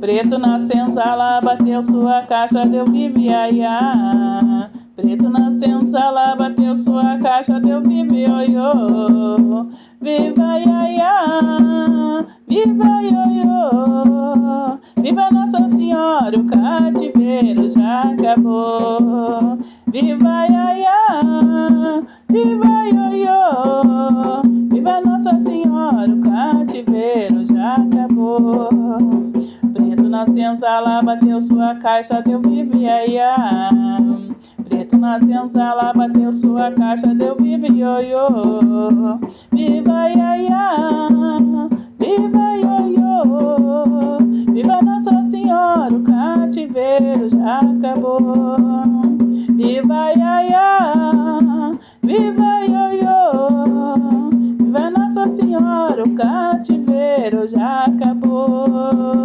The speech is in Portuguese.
Preto na senzala bateu sua caixa, deu vive iaiá. Preto na senzala bateu sua caixa, deu vive ioiô. Viva iaiá, viva ioiô. Viva Nossa Senhora, o cativeiro já acabou. Viva iaiá, viva ioiô. Viva Nossa Senhora, o cativeiro já acabou. Preto na senzala bateu sua caixa, deu vive iaiá. Preto na senzala bateu sua caixa, deu vive ioiô. Viva iaiá, viva ioiô. Viva Nossa Senhora, o cativeiro já acabou. Viva iaiá, viva ioiô. Viva Nossa Senhora, o cativeiro já acabou.